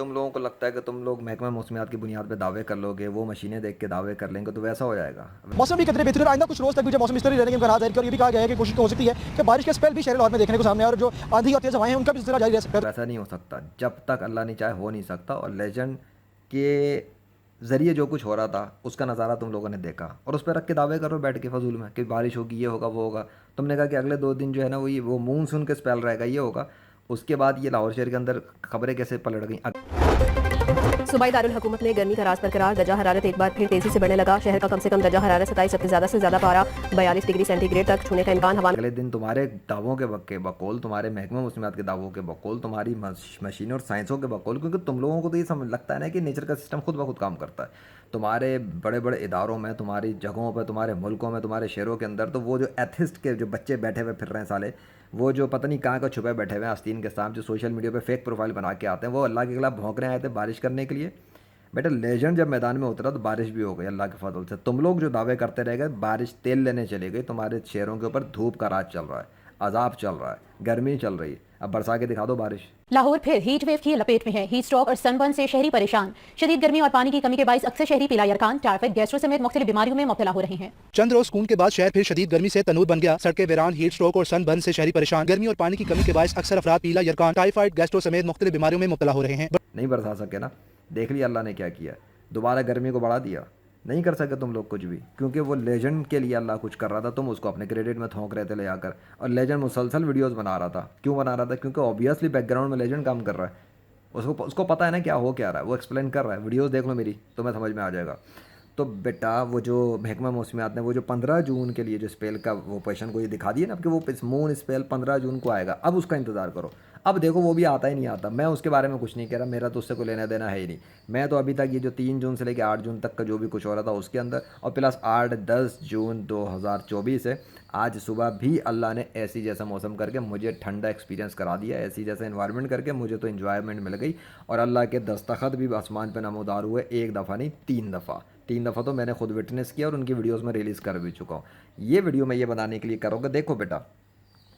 तुम लोगों को लगता है कि तुम लोग महकमा मौसमियात की बुनियाद पे दावे कर लोगे, वो मशीनें देख के दावे कर लेंगे, तो वैसा हो जाएगा। मौसम भी कितने बेहतर आइंदा कुछ रोज तक भी जो मौसम इस तरह रहने के इम्कान जाहिर किए और ये भी कहा गया है कि कोशिश तो हो सकती है कि बारिश के स्पेल भी शहर लाहौर में देखने को सामने आए और जो आंधी और तेज हवाएं हैं उनका भी सिलसिला जारी रह सकता है। वैसा नहीं हो सकता, जब तक अल्लाह नहीं चाहे हो नहीं सकता। और लेजेंड के ज़रिए जो कुछ हो रहा था उसका नज़ारा तुम लोगों ने देखा, और उस पर रख के दावे करो बैठ के फजूल में कि बारिश होगी, ये होगा, वो होगा। तुमने कहा कि अगले 2 दिन जो है ना वो मानसून के स्पेल रहेगा, ये होगा। उसके बाद ये लाहौर शहर के अंदर खबरें कैसे पलट गई। सूबाई दारुल हुकूमत में गर्मी का राज बरकरार, दर्जा हरारत एक बार फिर तेजी से बढ़ने लगा। शहर का कम से कम दर्जा हरारत 27 सबसे ज्यादा से ज्यादा पारा 42 डिग्री सेंटीग्रेड तक छूने का इम्कान। हवा अगले दिन तुम्हारे दावों के बकौल, तुम्हारे महकमा मौसमियात के दावों के बकौल, तुम्हारी मशीनों और साइंसों के बकौल, क्योंकि तुम लोगों को तो ये समझ लगता है ना कि नेचर का सिस्टम खुद ब खुद काम करता है। तुम्हारे बड़े बड़े इदारों में, तुम्हारी जगहों पर, तुम्हारे मुल्कों में, तुम्हारे शहरों के अंदर तो वो जो एथिस्ट के जो बच्चे बैठे हुए फिर रहे हैं साले, वो जो पता नहीं कहाँ का छुपे बैठे हुए हैं आस्तीन के साथ, जो सोशल मीडिया पे फेक प्रोफाइल बना के आते हैं, वो अल्लाह के खिलाफ भौंकने आए थे बारिश करने के लिए। बेटा लेजेंड जब मैदान में उतरा तो बारिश भी हो गई अल्लाह के फजल से। तुम लोग जो दावे करते रह गए, बारिश तेल लेने चली गई। तुम्हारे शहरों के ऊपर धूप का राज चल रहा है, अजाब चल रहा है, गर्मी चल रही है। अब बरसा के दिखा दो बारिश। लाहौर फिर हीट वेव की लपेट में है। हीट स्ट्रोक और सनबर्न से शहरी परेशान। शदीद गर्मी और पानी की कमी के बायस अक्सर शहरी पीला यरकान, टाइफाइड, गैस्ट्रो समेत मुख्तलिफ बीमारियों में मुब्तला हो रहे हैं। चंद रोज सुकून के बाद शहर फिर शदीद गर्मी से तनूर बन गया। सड़कें वीरान, हीट स्ट्रोक और सनबर्न से शहरी परेशान। गर्मी और पानी की कमी के बायस अक्सर अफराद पीला यरकान, टाइफाइड, गैस्ट्रो समेत मुख्तलिफ बीमारियों में मुब्तला हो रहे हैं। नहीं बरसा सके ना, देख लिया अल्लाह ने क्या किया। दोबारा गर्मी को बढ़ा दिया। नहीं कर सके तुम लोग कुछ भी, क्योंकि वो लेजेंड के लिए अल्लाह कुछ कर रहा था, तुम उसको अपने क्रेडिट में थोंक रहे थे ले आकर। और लेजेंड मुसलसल वीडियोस बना रहा था। क्यों बना रहा था? क्योंकि ऑब्वियसली बैकग्राउंड में लेजेंड काम कर रहा है। उसको उसको पता है ना क्या हो क्या रहा है, वो एक्सप्लेन कर रहा है। वीडियोस देख लो मेरी, तुम्हें समझ में आ जाएगा। तो बेटा वो जो महकमा मौसमियात ने वो जो 15 जून के लिए जो स्पेल का वो पोजीशन को ये दिखा दिया ना कि वो मून स्पेल 15 जून को आएगा, अब उसका इंतज़ार करो। अब देखो वो भी आता ही नहीं आता। मैं उसके बारे में कुछ नहीं कह रहा, मेरा तो उससे कोई लेना देना है ही नहीं। मैं तो अभी तक ये जो 3 जून से लेकर 8 जून तक का जो भी कुछ हो रहा था उसके अंदर, और प्लस 8-10 जून 2024 है, आज सुबह भी अल्लाह ने ऐसी जैसा मौसम करके मुझे ठंडा एक्सपीरियंस करा दिया, ऐसी जैसा इन्वायरमेंट करके मुझे तो इन्जॉयमेंट मिल गई। और अल्लाह के दस्तखत भी आसमान पे नमोदार हुए, एक दफ़ा नहीं 3 दफ़ा तो मैंने खुद विटनेस किया और उनकी वीडियोस में रिलीज़ कर भी चुका हूँ। ये वीडियो मैं ये बताने के लिए करूँगा, देखो बेटा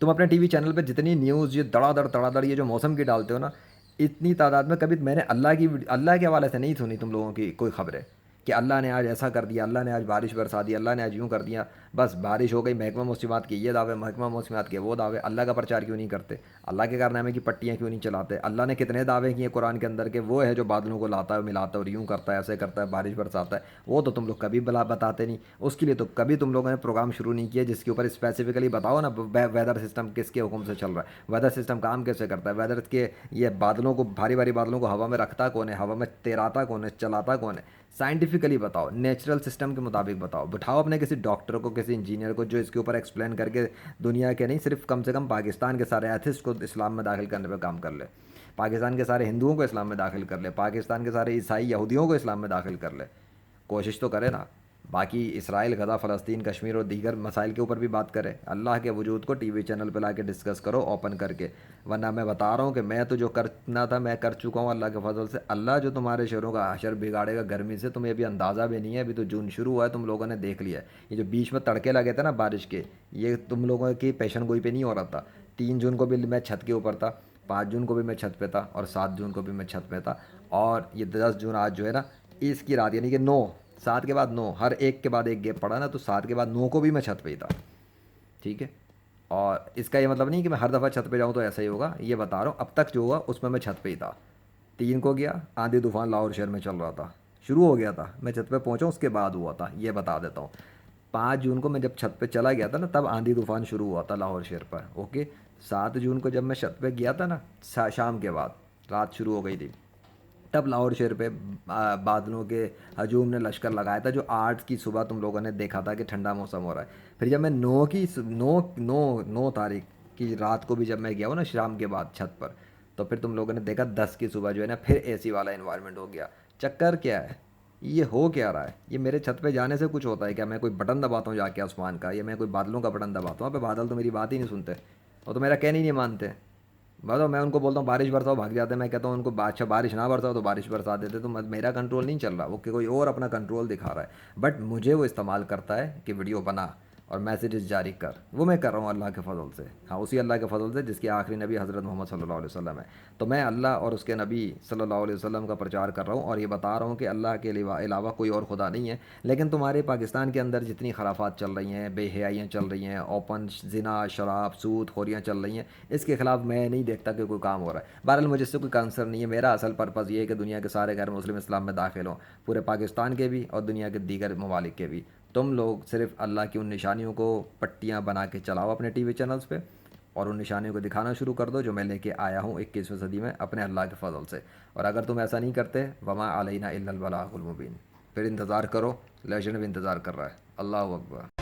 तुम अपने टीवी चैनल पे जितनी न्यूज़ ये धड़ाधड़ ये जो मौसम की डालते हो ना, इतनी तादाद में कभी मैंने अल्लाह के हवाले से नहीं सुनी तुम लोगों की कोई खबरें कि अल्लाह ने आज ऐसा कर दिया, अल्लाह ने आज बारिश बरसा दी, अल्लाह ने आज यूँ कर दिया। बस बारिश हो गई, महकमा मौसमियात के ये दावे, महकमा मौसमियात के वो दावे। अल्लाह का प्रचार क्यों नहीं करते? अल्लाह के कारनामे की पट्टियाँ क्यों नहीं चलाते? अल्लाह ने कितने दावे किए कुरान के अंदर के वो है जो बादलों को लाता है, मिलाता है और यूँ करता है, ऐसे करता है, बारिश बरसाता है। वो तो तुम लोग कभी बताते नहीं। उसके लिए तो कभी तुम लोगों ने प्रोग्राम शुरू नहीं किया जिसके ऊपर स्पेसिफिकली बताओ ना वेदर सिस्टम किसके हुक्म से चल रहा है, वेदर सिस्टम काम कैसे करता है, वेदर के ये बादलों को, भारी भारी बादलों को हवा में रखता कौन है, हवा में तैराता कौन है, चलाता कौन है। साइंटिफिकली बताओ, नेचुरल सिस्टम के मुताबिक बताओ। बिठाओ अपने किसी डॉक्टर को, किसी इंजीनियर को जो इसके ऊपर एक्सप्लेन करके दुनिया के नहीं, सिर्फ कम से कम पाकिस्तान के सारे एथिस्ट को इस्लाम में दाखिल करने पर काम कर ले, पाकिस्तान के सारे हिंदुओं को इस्लाम में दाखिल कर ले, पाकिस्तान के सारे ईसाई यहूदियों को इस्लाम में दाखिल कर ले। कोशिश तो करे ना। बाकी इसराइल, गज़ा, फ़लस्तीन, कश्मीर और दीगर मसाइल के ऊपर भी बात करें। अल्लाह के वजूद को टीवी चैनल पे लाके डिस्कस करो ओपन करके। वरना मैं बता रहा हूँ कि मैं तो जो करना था मैं कर चुका हूँ अल्लाह के फजल से। अल्लाह जो तुम्हारे शहरों का हशर बिगाड़ेगा गर्मी से, तुम्हें अभी अंदाज़ा भी नहीं है। अभी तो जून शुरू हुआ है, तुम लोगों ने देख लिया है। ये जो बीच में तड़के लगे थे ना बारिश के, ये तुम लोगों की पेशन गोई पे नहीं हो रहा था। 3 जून को भी मैं छत के ऊपर था, 5 जून को भी मैं छत पे था, और 7 जून को भी मैं छत पे था। और ये 10 जून आज जो है ना, इसकी रात यानी कि 9, 7 के बाद 9, हर एक के बाद एक गैप पड़ा ना, तो 7 के बाद 9 को भी मैं छत पे ही था। ठीक है। और इसका ये मतलब नहीं कि मैं हर दफ़ा छत पे जाऊँ तो ऐसा ही होगा, ये बता रहा हूँ अब तक जो हुआ उसमें मैं छत पे ही था। 3 को गया, आंधी तूफान लाहौर शहर में चल रहा था, शुरू हो गया था, मैं छत पे पहुँचा उसके बाद हुआ था, ये बता देता हूँ। 5 जून को मैं जब छत पे चला गया था ना, तब आंधी तूफान शुरू हुआ था लाहौर शहर पर। ओके। 7 जून को जब मैं छत पे गया था ना, शाम के बाद रात शुरू हो गई थी, तब लाहौर शहर पे बादलों के हजूम ने लश्कर लगाया था। जो 8 की सुबह तुम लोगों ने देखा था कि ठंडा मौसम हो रहा है। फिर जब मैं 9 तारीख की रात को भी जब मैं गया हूँ ना शाम के बाद छत पर, तो फिर तुम लोगों ने देखा 10 की सुबह जो है ना फिर एसी वाला इन्वायरमेंट हो गया। चक्कर क्या है, ये हो क्या रहा है? ये मेरे छत पे जाने से कुछ होता है क्या? मैं कोई बटन दबाता हूँ जाके आसमान का, या मैं कोई बादलों का बटन दबाता हूँ? वहाँ पे बादल तो मेरी बात ही नहीं सुनते, वो तो मेरा कहना ही नहीं मानते। बताओ, मैं उनको बोलता हूँ बारिश बरसाओ, भाग जाते हैं। मैं कहता हूँ उनको अच्छा बारिश ना बरसाओ तो बारिश बरसा देते। तो मेरा कंट्रोल नहीं चल रहा, वो कि कोई और अपना कंट्रोल दिखा रहा है। बट मुझे वो इस्तेमाल करता है कि वीडियो बना, और मैसेजेस जारी कर। वो मैं कर रहा हूँ अल्लाह के फ़ज़ल से, हाँ उसी अल्लाह के फ़ज़ल से जिसके आखिरी नबी हज़रत मोहम्मद सल्लल्लाहु अलैहि वसल्लम है। तो मैं अल्लाह और उसके नबी सल्लल्लाहु अलैहि वसल्लम का प्रचार कर रहा हूँ और ये बता रहा हूँ कि अल्लाह के अलावा कोई और खुदा नहीं है। लेकिन तुम्हारे पाकिस्तान के अंदर जितनी खराफात चल रही हैं, बेहयाइयाँ चल रही हैं, ओपन जिना, शराब, सूद खोरियाँ चल रही हैं, इसके ख़िलाफ़ मैं नहीं देखता कि कोई काम हो रहा है। बहरहाल मुझे इससे कोई कंसर्न नहीं है। मेरा असल पर्पज़ ये है कि दुनिया के सारे गैर मुस्लिम इस्लाम में दाखिल हों, पूरे पाकिस्तान के भी और दुनिया के दीगर ममालिक के भी। तुम लोग सिर्फ अल्लाह की उन निशानियों को पट्टियाँ बना के चलाओ अपने टीवी चैनल्स पे और उन निशानियों को दिखाना शुरू कर दो जो मैं लेके आया हूँ 21वीं सदी में अपने अल्लाह के फ़ज़ल से। और अगर तुम ऐसा नहीं करते, वमा अलैना इल्लल बलागुल मुबीन, फिर इंतज़ार करो, लेजेंड भी इंतज़ार कर रहा है। अल्लाह अकबर।